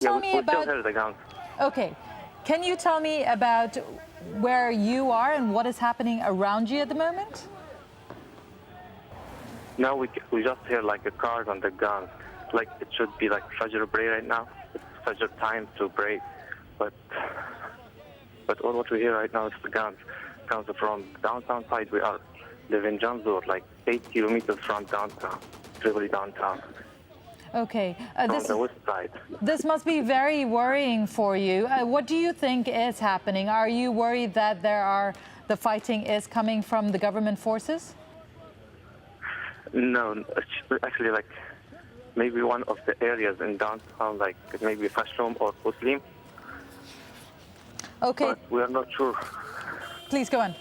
Yeah, Tell me we about. still hear the guns. Okay, can you tell me about where you are and what is happening around you at the moment? Now we just hear like the cars and the guns. Like it should be like Fajr pray right now. It's Fajr time to pray, but all what we hear right now is the guns. Comes from downtown side. We are live in Janzur, like 8 kilometers from downtown, Tripoli downtown. Okay, From the west side. this must be very worrying for you. What do you think is happening? Are you worried that the fighting is coming from the government forces? No, it's actually like maybe one of the areas in downtown, like maybe Fashom or Muslim. Okay, But we are not sure. please go on.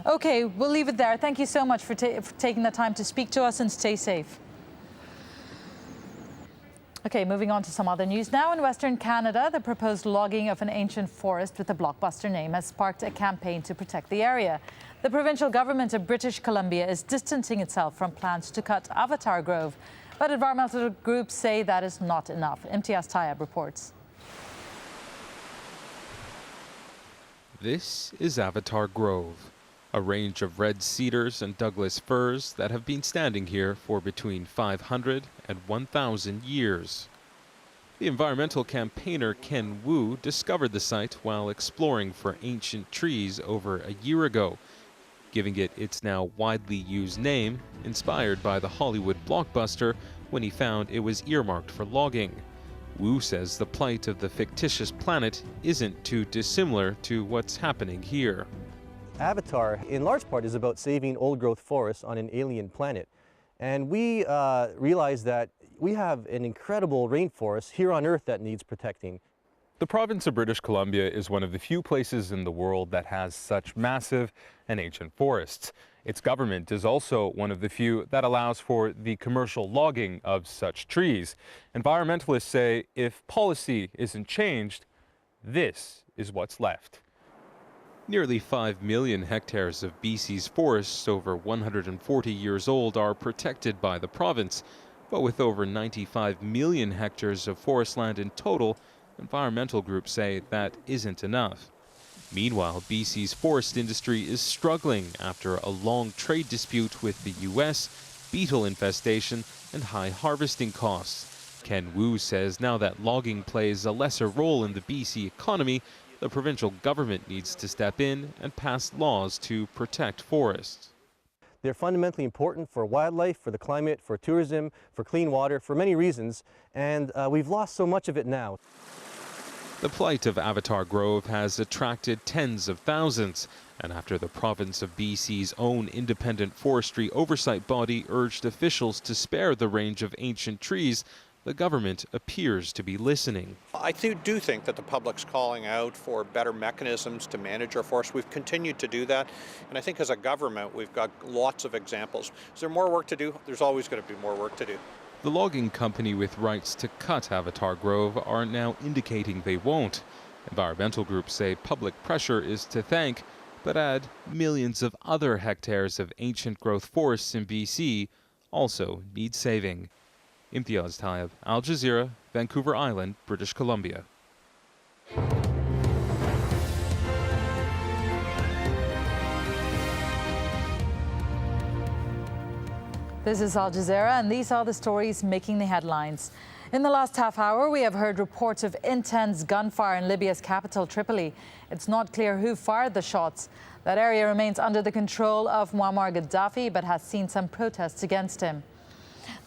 Okay, we'll leave it there. Thank you so much for taking the time to speak to us, and stay safe. Okay, moving on to some other news now. In Western Canada, the proposed logging of an ancient forest with a blockbuster name has sparked a campaign to protect the area. The provincial government of British Columbia is distancing itself from plans to cut Avatar Grove, but environmental groups say that is not enough. Imtiaz Tayeb reports. This is Avatar Grove, a range of red cedars and Douglas firs that have been standing here for between 500 and 1,000 years. The environmental campaigner Ken Wu discovered the site while exploring for ancient trees over a year ago, giving it its now widely used name, inspired by the Hollywood blockbuster when he found it was earmarked for logging. Wu says the plight of the fictitious planet isn't too dissimilar to what's happening here. Avatar, in large part, is about saving old-growth forests on an alien planet. And we realize that we have an incredible rainforest here on Earth that needs protecting. The province of British Columbia is one of the few places in the world that has such massive and ancient forests. Its government is also one of the few that allows for the commercial logging of such trees. Environmentalists say if policy isn't changed, this is what's left. Nearly 5 million hectares of BC's forests over 140 years old are protected by the province. But with over 95 million hectares of forest land in total, environmental groups say that isn't enough. Meanwhile, BC's forest industry is struggling after a long trade dispute with the US, beetle infestation, and high harvesting costs. Ken Wu says now that logging plays a lesser role in the BC economy, the provincial government needs to step in and pass laws to protect forests. They're fundamentally important for wildlife, for the climate, for tourism, for clean water, for many reasons, and we've lost so much of it now. The plight of Avatar Grove has attracted tens of thousands, and after the province of BC's own independent forestry oversight body urged officials to spare the range of ancient trees, the government appears to be listening. I do think that the public's calling out for better mechanisms to manage our forests. We've continued to do that, and I think as a government we've got lots of examples. Is there more work to do? There's always going to be more work to do. The logging company with rights to cut Avatar Grove are now indicating they won't. Environmental groups say public pressure is to thank, but add millions of other hectares of ancient growth forests in BC also need saving. Imtiaz Tayeb, AlJazeera, Vancouver Island, British Columbia. This is AlJazeera, and these are the stories making the headlines. In the last half hour, we have heard reports of intense gunfire in Libya's capital, Tripoli. It's not clear who fired the shots. That area remains under the control of Muammar Gaddafi, but has seen some protests against him.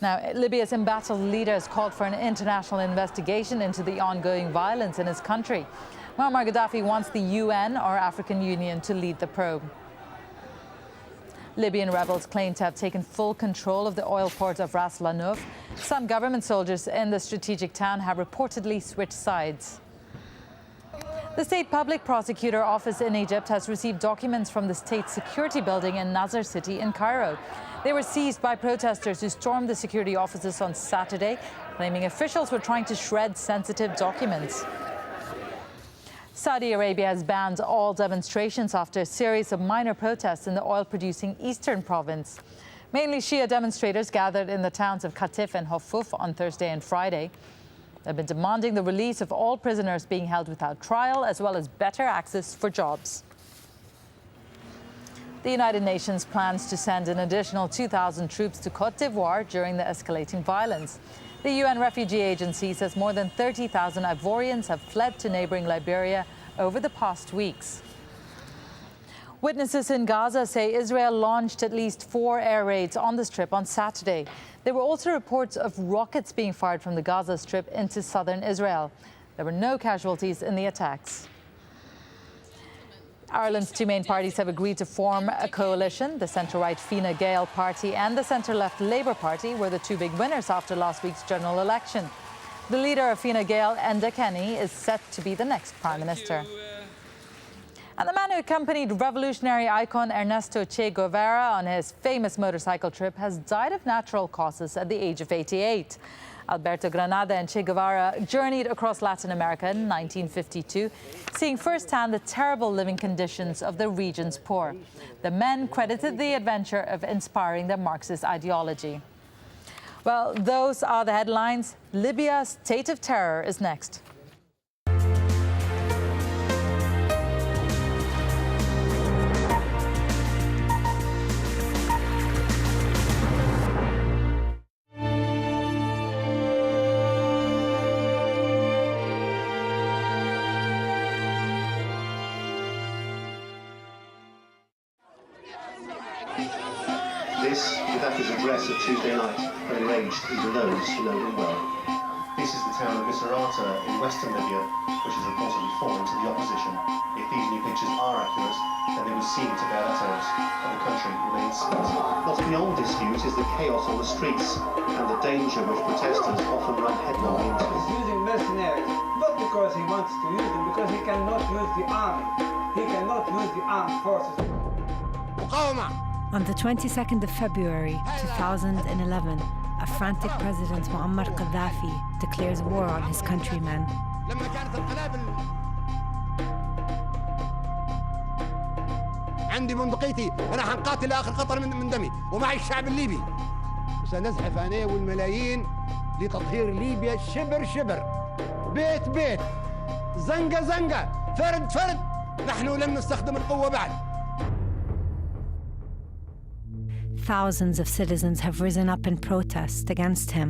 Now, Libya's embattled leaders called for an international investigation into the ongoing violence in his country. Muammar Gaddafi wants the UN or African Union to lead the probe. Libyan rebels claim to have taken full control of the oil port of Ras Lanuf. Some government soldiers in the strategic town have reportedly switched sides. The State Public Prosecutor Office in Egypt has received documents from the state security building in Nasser City in Cairo. They were seized by protesters who stormed the security offices on Saturday, claiming officials were trying to shred sensitive documents. Saudi Arabia has banned all demonstrations after a series of minor protests in the oil-producing eastern province. Mainly Shia demonstrators gathered in the towns of Qatif and Hafuf on Thursday and Friday. They've been demanding the release of all prisoners being held without trial, as well as better access for jobs. The United Nations plans to send an additional 2,000 troops to Côte d'Ivoire during the escalating violence. The UN Refugee Agency says more than 30,000 Ivorians have fled to neighboring Liberia over the past weeks. Witnesses in Gaza say Israel launched at least 4 air raids on the Strip on Saturday. There were also reports of rockets being fired from the Gaza Strip into southern Israel. There were no casualties in the attacks. Ireland's 2 main parties have agreed to form a coalition. The centre-right Fine Gael party and the centre-left Labour Party were the 2 big winners after last week's general election. The leader of Fine Gael, Enda Kenny, is set to be the next Prime Minister. And the man who accompanied revolutionary icon Ernesto Che Guevara on his famous motorcycle trip has died of natural causes at the age of 88. Alberto Granada and Che Guevara journeyed across Latin America in 1952, seeing firsthand the terrible living conditions of the region's poor. The men credited the adventure of inspiring their Marxist ideology. Well, those are the headlines. Libya's state of terror is next. This, without his address of Tuesday night, enraged even those who know him well. This is the town of Misrata in western Libya, which has reportedly fallen to the opposition. If these new pictures are accurate, then they would seem to bear that out, and the country remains split. Not beyond dispute is the chaos on the streets, and the danger which protesters often run headlong into. He's using mercenaries, not because he wants to use them, because he cannot use the army. He cannot use the armed forces. On the 22nd of February 2011, a frantic President Muammar Gaddafi declares war on his countrymen. عندي بندقيتي انا حنقاتل اخر قطره من دمي ومعي الشعب الليبي وسنزحف انا والملايين لتطهير ليبيا شبر شبر بيت بيت زنقه زنقه فرد فرد نحن لم نستخدم القوه بعد. Thousands of citizens have risen up in protest against him.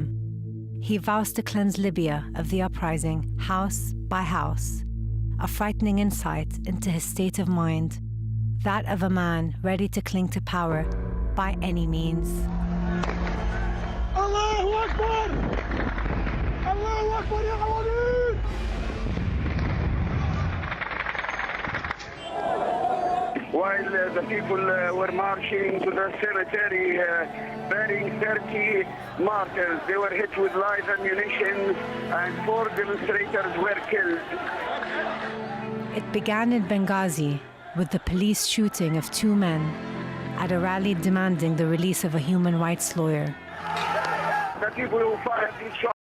He vows to cleanse Libya of the uprising, house by house. A frightening insight into his state of mind, that of a man ready to cling to power by any means. Allahu Akbar! Allahu Akbar ya Hawadin! While the people were marching to the cemetery, burying 30 martyrs, they were hit with live ammunition and 4 demonstrators were killed. It began in Benghazi with the police shooting of 2 men at a rally demanding the release of a human rights lawyer. The people who fired these shots